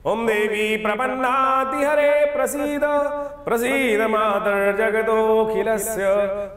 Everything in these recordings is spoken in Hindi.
ओम देवी प्रपन्नाति हरे प्रसीद प्रसीद मातर जगदोऽखिलस्य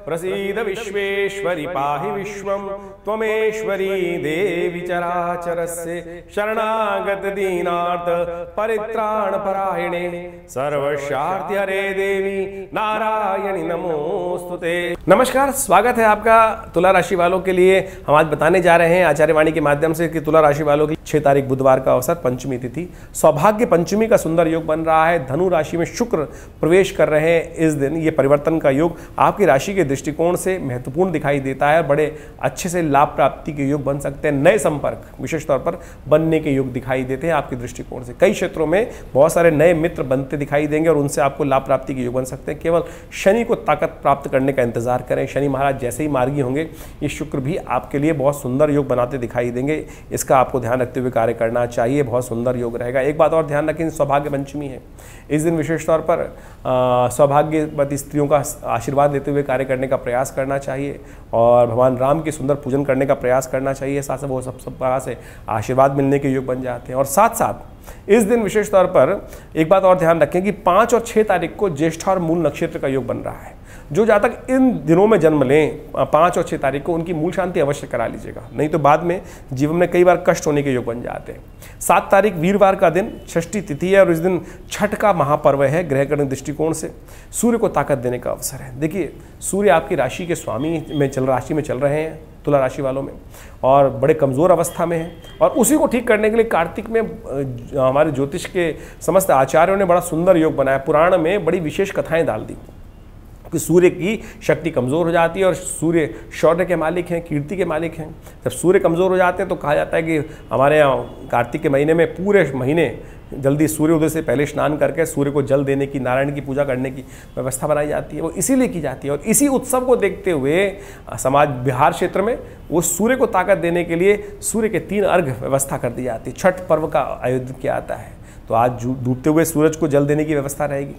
प्रसीद विश्वेश्वरि पाहि विश्वं त्वमेश्वरी देवी चराचरस्य शरणागत दीनार्थ परित्राण परायणे सर्वशार्ति हरे देवी नारायणी नमोस्तुते। नमस्कार, स्वागत है आपका तुला राशि वालों के लिए। हम आज बताने जा रहे हैं आचार्य वाणी के माध्यम से कि तुला राशि वालों की 6 तारीख बुधवार का अवसर, पंचमी तिथि, सौभाग्य पंचमी का सुंदर योग बन रहा है। धनु राशि में शुक्र प्रवेश कर रहे हैं इस दिन। ये परिवर्तन का योग आपकी राशि के दृष्टिकोण से महत्वपूर्ण दिखाई देता है। बड़े अच्छे से लाभ प्राप्ति के योग बन सकते हैं। नए संपर्क विशेष तौर पर बनने के योग दिखाई देते हैं आपके दृष्टिकोण से। कई क्षेत्रों में बहुत सारे नए मित्र बनते दिखाई देंगे और उनसे आपको लाभ प्राप्ति के योग बन सकते हैं। केवल शनि को ताकत प्राप्त करने का इंतजार करें। शनि महाराज जैसे ही मार्गी होंगे, ये शुक्र भी आपके लिए बहुत सुंदर योग बनाते दिखाई देंगे। इसका आपको ध्यान रखते हुए कार्य करना चाहिए। बहुत सुंदर योग रहेगा। एक बात और ध्यान रखें, सौभाग्य पंचमी है। इस दिन विशेष तौर पर सौभाग्यवती स्त्रियों का आशीर्वाद लेते हुए कार्य करने का प्रयास करना चाहिए और भगवान राम के सुंदर पूजन करने का प्रयास करना चाहिए। साथ वो सब प्रकार से आशीर्वाद मिलने के योग बन जाते हैं। और साथ साथ इस दिन विशेष तौर पर एक बात और ध्यान रखें कि 5 और 6 तारीख को ज्येष्ठा और मूल नक्षत्र का योग बन रहा है। जो जातक इन दिनों में जन्म लें 5 और 6 तारीख को, उनकी मूल शांति अवश्य करा लीजिएगा, नहीं तो बाद में जीवन में कई बार कष्ट होने के योग बन जाते हैं। 7 तारीख वीरवार का दिन, षष्ठी तिथि है और इस दिन छठ का महापर्व है। ग्रहकरण दृष्टिकोण से सूर्य को ताकत देने का अवसर है। देखिए, सूर्य आपकी राशि के स्वामी राशि में चल रहे हैं तुला राशि वालों में, और बड़े कमज़ोर अवस्था में है। और उसी को ठीक करने के लिए कार्तिक में हमारे ज्योतिष के समस्त आचार्यों ने बड़ा सुंदर योग बनाया। पुराण में बड़ी विशेष कथाएं डाल दी कि सूर्य की शक्ति कमज़ोर हो जाती है और सूर्य शौर्य के मालिक हैं, कीर्ति के मालिक हैं। जब सूर्य कमज़ोर हो जाते हैं तो कहा जाता है कि हमारे यहाँ कार्तिक के महीने में पूरे महीने जल्दी सूर्योदय से पहले स्नान करके सूर्य को जल देने की, नारायण की पूजा करने की व्यवस्था बनाई जाती है। वो इसीलिए की जाती है और इसी उत्सव को देखते हुए समाज बिहार क्षेत्र में वो सूर्य को ताकत देने के लिए सूर्य के 3 अर्घ व्यवस्था कर दी जाती है। छठ पर्व का आयोजन किया जाता है। तो आज डूबते हुए सूरज को जल देने की व्यवस्था रहेगी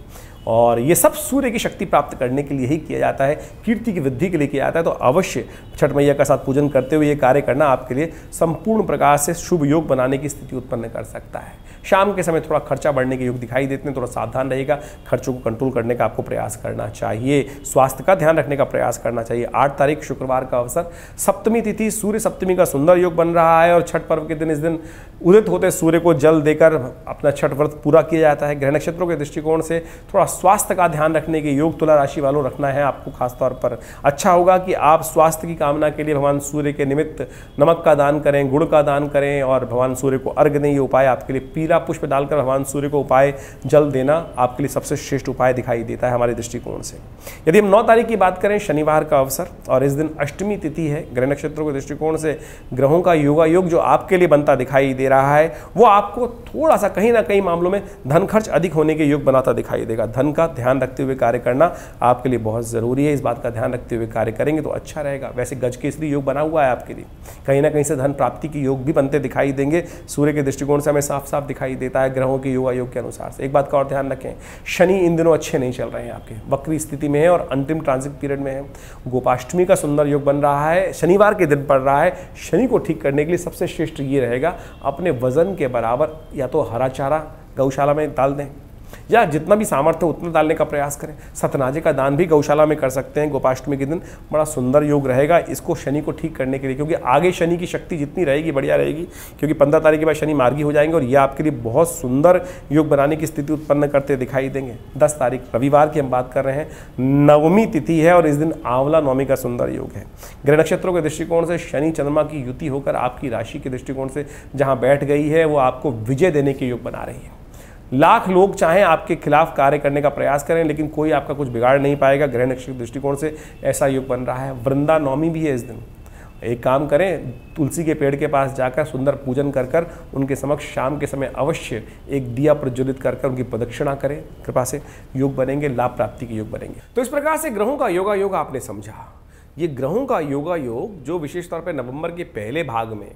और ये सब सूर्य की शक्ति प्राप्त करने के लिए ही किया जाता है, कीर्ति की वृद्धि के लिए किया जाता है। तो अवश्य छठ मैया का साथ पूजन करते हुए ये कार्य करना आपके लिए संपूर्ण प्रकार से शुभ योग बनाने की स्थिति उत्पन्न कर सकता है। शाम के समय थोड़ा खर्चा बढ़ने के योग दिखाई देते हैं, थोड़ा सावधान रहेगा। खर्चों को कंट्रोल करने का आपको प्रयास करना चाहिए। स्वास्थ्य का ध्यान रखने का प्रयास करना चाहिए। 8 तारीख शुक्रवार का अवसर, सप्तमी तिथि, सूर्य सप्तमी का सुंदर योग बन रहा है और छठ पर्व के दिन इस दिन उदित होते सूर्य को जल देकर अपना छठ व्रत पूरा किया जाता है। ग्रह नक्षत्रों के दृष्टिकोण से थोड़ा स्वास्थ्य का ध्यान रखने के योग तुला राशि वालों रखना है आपको खासतौर पर। अच्छा होगा कि आप स्वास्थ्य की कामना के लिए भगवान सूर्य के निमित्त नमक का दान करें, गुड़ का दान करें और भगवान सूर्य को अर्घ दें। ये उपाय आपके लिए पीला पुष्प डालकर भगवान सूर्य को उपाय जल देना आपके लिए सबसे श्रेष्ठ उपाय दिखाई देता है हमारे दृष्टिकोण से। यदि हम 9 तारीख की बात करें, शनिवार का अवसर और इस दिन अष्टमी तिथि है। ग्रह नक्षत्रों के दृष्टिकोण से ग्रहों का योगा योग जो आपके लिए बनता दिखाई दे रहा है वो आपको थोड़ा सा कहीं ना कहीं मामलों में धन खर्च अधिक होने के योग बनाता दिखाई देगा। धन का ध्यान रखते हुए कार्य करना आपके लिए बहुत ज़रूरी है। इस बात का ध्यान रखते हुए कार्य करेंगे तो अच्छा रहेगा। वैसे गज केसरी योग बना हुआ है आपके लिए, कहीं ना कहीं से धन प्राप्ति के योग भी बनते दिखाई देंगे। सूर्य के दृष्टिकोण से हमें साफ साफ दिखाई देता है ग्रहों के योगा योग के अनुसार से। एक बात का और ध्यान रखें, शनि इन दिनों अच्छे नहीं चल रहे हैं, आपके वक्री स्थिति में है और अंतिम ट्रांजिट पीरियड में है। गोपाष्टमी का सुंदर योग बन रहा है, शनिवार के दिन पड़ रहा है। शनि को ठीक करने के लिए सबसे श्रेष्ठ ये रहेगा, अपने वजन के बराबर या तो हरा चारा गौशाला में डाल दें या जितना भी सामर्थ्य उतना डालने का प्रयास करें। सतनाजे का दान भी गौशाला में कर सकते हैं। गोपाष्टमी के दिन बड़ा सुंदर योग रहेगा इसको शनि को ठीक करने के लिए, क्योंकि आगे शनि की शक्ति जितनी रहेगी बढ़िया रहेगी, क्योंकि 15 तारीख के बाद शनि मार्गी हो जाएंगे और ये आपके लिए बहुत सुंदर योग बनाने की स्थिति उत्पन्न करते दिखाई देंगे। 10 तारीख रविवार की हम बात कर रहे हैं, नवमी तिथि है और इस दिन आंवला नवमी का सुंदर योग है। ग्रह नक्षत्रों के दृष्टिकोण से शनि चंद्रमा की युति होकर आपकी राशि के दृष्टिकोण से जहाँ बैठ गई है वो आपको विजय देने के योग बना रही है। लाख लोग चाहें आपके खिलाफ कार्य करने का प्रयास करें लेकिन कोई आपका कुछ बिगाड़ नहीं पाएगा। ग्रह नक्षत्र दृष्टिकोण से ऐसा योग बन रहा है। वृंदा नवमी भी है इस दिन। एक काम करें, तुलसी के पेड़ के पास जाकर सुंदर पूजन कर कर उनके समक्ष शाम के समय अवश्य एक दिया प्रज्वलित कर कर उनकी प्रदक्षिणा करें। कृपा से योग बनेंगे, लाभ प्राप्ति के योग बनेंगे। तो इस प्रकार से ग्रहों का योगा योग आपने समझा। ये ग्रहों का योगा योग जो विशेष तौर पर नवंबर के पहले भाग में,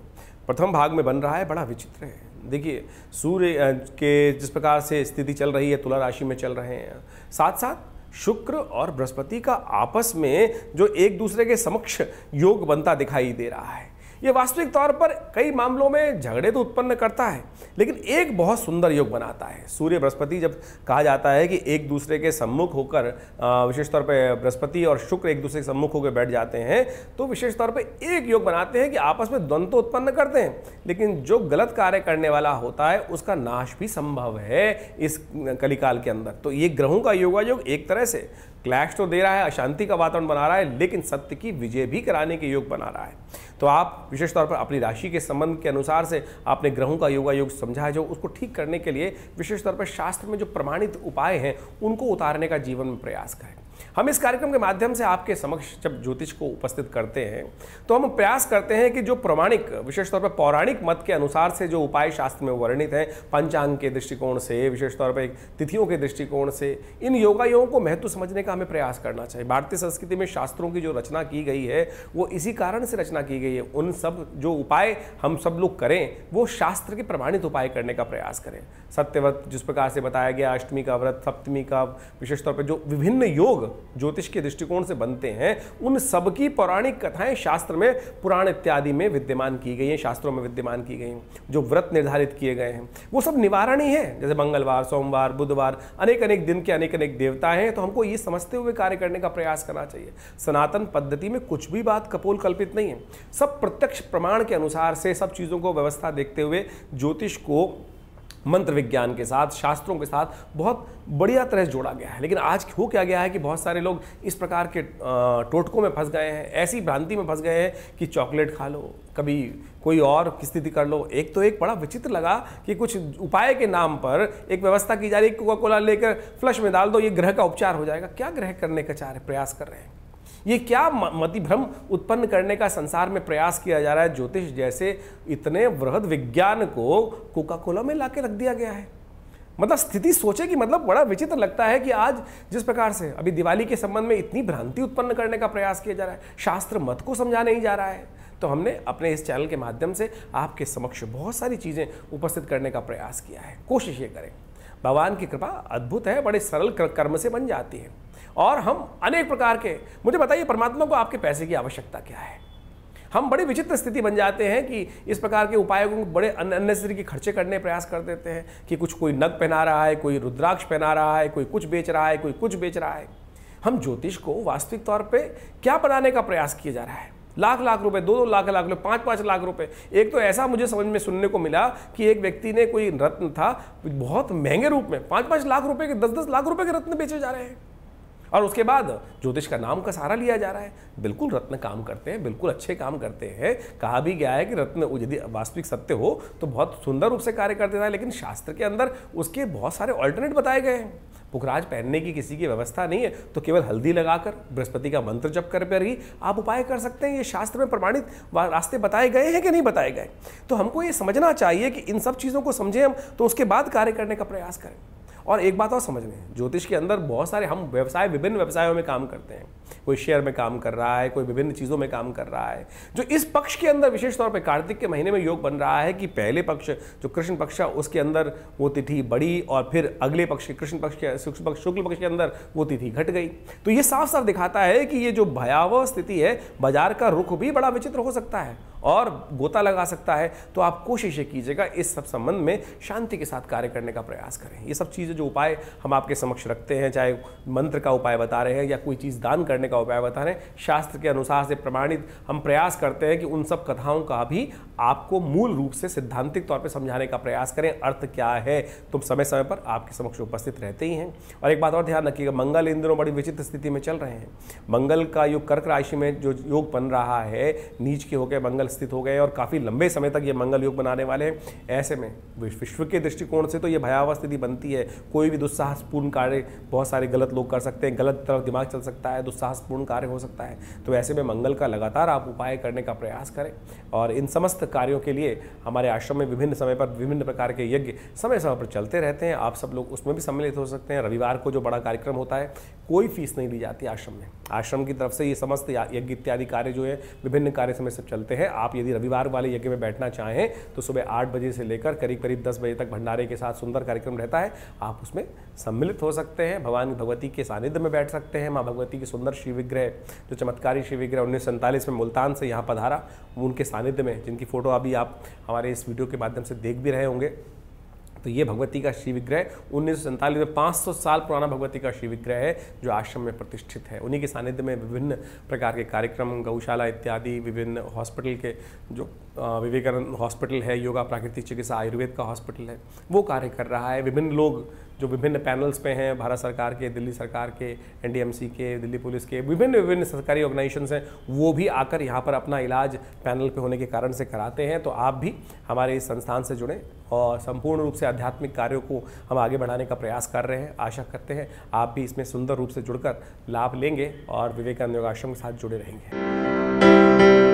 प्रथम भाग में बन रहा है, बड़ा विचित्र है। देखिए, सूर्य के जिस प्रकार से स्थिति चल रही है, तुला राशि में चल रहे हैं, साथ साथ शुक्र और बृहस्पति का आपस में जो एक दूसरे के समक्ष योग बनता दिखाई दे रहा है। ये वास्तविक तौर पर कई मामलों में झगड़े तो उत्पन्न करता है, लेकिन एक बहुत सुंदर योग बनाता है। सूर्य बृहस्पति, जब कहा जाता है कि एक दूसरे के सम्मुख होकर, विशेष तौर पे बृहस्पति और शुक्र एक दूसरे के सम्मुख होकर बैठ जाते हैं, तो विशेष तौर पे एक योग बनाते हैं कि आपस में द्वंद्व तो उत्पन्न करते हैं, लेकिन जो गलत कार्य करने वाला होता है उसका नाश भी संभव है इस कलिकाल के अंदर। तो ये ग्रहों का योगायोग एक तरह से क्लैश तो दे रहा है, अशांति का वातावरण बना रहा है, लेकिन सत्य की विजय भी कराने के योग बना रहा है। तो आप विशेष तौर पर अपनी राशि के संबंध के अनुसार से आपने ग्रहों का योगायोग समझा है, जो उसको ठीक करने के लिए विशेष तौर पर शास्त्र में जो प्रमाणित उपाय हैं उनको उतारने का जीवन में प्रयास करें। हम इस कार्यक्रम के माध्यम से आपके समक्ष जब ज्योतिष को उपस्थित करते हैं तो हम प्रयास करते हैं कि जो प्रमाणिक, विशेष तौर पर पौराणिक मत के अनुसार से जो उपाय शास्त्र में वर्णित हैं, पंचांग के दृष्टिकोण से, विशेष तौर पर तिथियों के दृष्टिकोण से, इन योगायोगों को महत्व समझने का हमें प्रयास करना चाहिए। भारतीय संस्कृति में शास्त्रों की जो रचना की गई है वो इसी कारण से रचना की गई है। उन सब जो उपाय हम सब लोग करें वो शास्त्र के प्रमाणित उपाय करने का प्रयास करें। सत्यव्रत जिस प्रकार से बताया गया, अष्टमी का व्रत, सप्तमी का, विशेष तौर पर जो विभिन्न योग ज्योतिष के दृष्टिकोण से बनते हैं, उन सबकी पौराणिक कथाएं शास्त्र में, पुराण इत्यादि में विद्यमान की गई हैं, शास्त्रों में विद्यमान की गई हैं। जो व्रत निर्धारित किए गए हैं वो सब निवारण ही है, जैसे मंगलवार, सोमवार, बुधवार, अनेक अनेक दिन के अनेक अनेक देवता हैं। तो हमको ये समझते हुए कार्य करने का प्रयास करना चाहिए। सनातन पद्धति में कुछ भी बात कपोल कल्पित नहीं है, सब प्रत्यक्ष प्रमाण के अनुसार से सब चीज़ों को व्यवस्था देखते हुए ज्योतिष को मंत्र विज्ञान के साथ, शास्त्रों के साथ बहुत बढ़िया तरह से जोड़ा गया है। लेकिन आज हो क्या गया है कि बहुत सारे लोग इस प्रकार के टोटकों में फंस गए हैं, ऐसी भ्रांति में फंस गए हैं कि चॉकलेट खा लो, कभी कोई और की स्थिति कर लो। एक तो एक बड़ा विचित्र लगा कि कुछ उपाय के नाम पर एक व्यवस्था की जा रही है, कोका कोला लेकर फ्लश में डाल दो, ये ग्रह का उपचार हो जाएगा। क्या ग्रह करने का प्रयास कर रहे हैं? ये क्या मतिभ्रम उत्पन्न करने का संसार में प्रयास किया जा रहा है? ज्योतिष जैसे इतने वृहद विज्ञान को कोका कोला में लाके रख दिया गया है। मतलब स्थिति सोचे कि मतलब बड़ा विचित्र लगता है कि आज जिस प्रकार से अभी दिवाली के संबंध में इतनी भ्रांति उत्पन्न करने का प्रयास किया जा रहा है, शास्त्र मत को समझा नहीं जा रहा है। तो हमने अपने इस चैनल के माध्यम से आपके समक्ष बहुत सारी चीज़ें उपस्थित करने का प्रयास किया है। कोशिश ये करें, भगवान की कृपा अद्भुत है, बड़े सरल कर्म से बन जाती है। और हम अनेक प्रकार के, मुझे बताइए परमात्मा को आपके पैसे की आवश्यकता क्या है? हम बड़ी विचित्र स्थिति बन जाते हैं कि इस प्रकार के उपायों को बड़े अननेसेसरी के खर्चे करने प्रयास कर देते हैं कि कुछ कोई नग पहना रहा है, कोई रुद्राक्ष पहना रहा है, कोई कुछ बेच रहा है, कोई कुछ बेच रहा है। हम ज्योतिष को वास्तविक तौर पे क्या बनाने का प्रयास किया जा रहा है? लाख लाख रुपए, 2-2 लाख रुपए, 5-5 लाख रुपए। एक तो ऐसा मुझे समझ में सुनने को मिला कि एक व्यक्ति ने, कोई रत्न था बहुत महंगे रूप में, 5-5 लाख रुपए के, 10-10 लाख रुपए के रत्न बेचे जा रहे हैं। और उसके बाद ज्योतिष का नाम का सहारा लिया जा रहा है। बिल्कुल रत्न काम करते हैं, बिल्कुल अच्छे काम करते हैं। कहा भी गया है कि रत्न यदि वास्तविक सत्य हो तो बहुत सुंदर रूप से कार्य कर देता है, लेकिन शास्त्र के अंदर उसके बहुत सारे ऑल्टरनेट बताए गए हैं। पुखराज पहनने की किसी की व्यवस्था नहीं है तो केवल हल्दी लगाकर, बृहस्पति का मंत्र जप कर ही आप उपाय कर सकते हैं। ये शास्त्र में प्रमाणित रास्ते बताए गए हैं कि नहीं बताए गए? तो हमको ये समझना चाहिए कि इन सब चीज़ों को समझें हम, तो उसके बाद कार्य करने का प्रयास करें। और एक बात और समझ लें, ज्योतिष के अंदर बहुत सारे हम व्यवसाय, विभिन्न व्यवसायों में काम करते हैं। कोई शेयर में काम कर रहा है, कोई विभिन्न चीज़ों में काम कर रहा है। जो इस पक्ष के अंदर विशेष तौर पे कार्तिक के महीने में योग बन रहा है कि पहले पक्ष जो कृष्ण पक्ष है उसके अंदर वो तिथि बढ़ी और फिर अगले पक्ष, कृष्ण पक्ष के शुक्ल पक्ष के अंदर वो तिथि घट गई। तो ये साफ साफ दिखाता है कि ये जो भयावह स्थिति है, बाजार का रुख भी बड़ा विचित्र हो सकता है और गोता लगा सकता है। तो आप कोशिश कीजिएगा इस सब संबंध में शांति के साथ कार्य करने का प्रयास करें। ये सब चीज़ें जो उपाय हम आपके समक्ष रखते हैं, चाहे मंत्र का उपाय बता रहे हैं या कोई चीज़ दान करने का उपाय बता रहे हैं, शास्त्र के अनुसार से प्रमाणित हम प्रयास करते हैं कि उन सब कथाओं का भी आपको मूल रूप से सिद्धांतिक तौर पर समझाने का प्रयास करें। अर्थ क्या है तुम समय समय पर आपके समक्ष उपस्थित रहते ही हैं। और एक बात और ध्यान रखिएगा, मंगल इन दिनों बड़ी विचित्र स्थिति में चल रहे हैं। मंगल का योग कर्क राशि में जो योग बन रहा है, नीच के होकर मंगल स्थित हो गए और काफ़ी लंबे समय तक ये मंगल योग बनाने वाले हैं। ऐसे में विश्व के दृष्टिकोण से तो ये भयावह स्थिति बनती है। कोई भी दुस्साहसपूर्ण कार्य बहुत सारे गलत लोग कर सकते हैं, गलत तरफ दिमाग चल सकता है, दुस्साहसपूर्ण कार्य हो सकता है। तो ऐसे में मंगल का लगातार आप उपाय करने का प्रयास करें। और इन समस्त कार्यों के लिए हमारे आश्रम में विभिन्न समय पर विभिन्न प्रकार के यज्ञ समय समय पर चलते रहते हैं। आप सब लोग उसमें भी सम्मिलित हो सकते हैं। रविवार को जो बड़ा कार्यक्रम होता है, कोई फीस नहीं ली जाती आश्रम में। आश्रम की तरफ से ये समस्त यज्ञ इत्यादि कार्य जो है, विभिन्न कार्य समय से चलते हैं। आप यदि रविवार वाले यज्ञ में बैठना चाहें तो सुबह 8 बजे से लेकर करीब करीब 10 बजे तक भंडारे के साथ सुंदर कार्यक्रम रहता है। आप उसमें सम्मिलित हो सकते हैं, भगवान भगवती के सानिध्य में बैठ सकते हैं। माँ भगवती की सुंदर शिव विग्रह, जो चमत्कारी शिव विग्रह 1947 में मुल्तान से यहाँ पधारा, उनके सानिध्य में, जिनकी फोटो अभी आप हमारे इस वीडियो के माध्यम से देख भी रहे होंगे। तो ये भगवती का शिव विग्रह 1947 में 500 साल पुराना भगवती का शिव विग्रह है, जो आश्रम में प्रतिष्ठित है। उन्हीं के सानिध्य में विभिन्न प्रकार के कार्यक्रम, गौशाला इत्यादि, विभिन्न हॉस्पिटल के, जो विवेकानंद हॉस्पिटल है, योगा प्राकृतिक चिकित्सा आयुर्वेद का हॉस्पिटल है, वो कार्य कर रहा है। विभिन्न लोग जो विभिन्न पैनल्स पे हैं, भारत सरकार के, दिल्ली सरकार के, एनडीएमसी के, दिल्ली पुलिस के, विभिन्न सरकारी ऑर्गेनाइजेशंस हैं, वो भी आकर यहाँ पर अपना इलाज पैनल पे होने के कारण से कराते हैं। तो आप भी हमारे इस संस्थान से जुड़ें और संपूर्ण रूप से आध्यात्मिक कार्यों को हम आगे बढ़ाने का प्रयास कर रहे हैं। आशा करते हैं आप भी इसमें सुंदर रूप से जुड़कर लाभ लेंगे और विवेकानंद योगाश्रम के साथ जुड़े रहेंगे।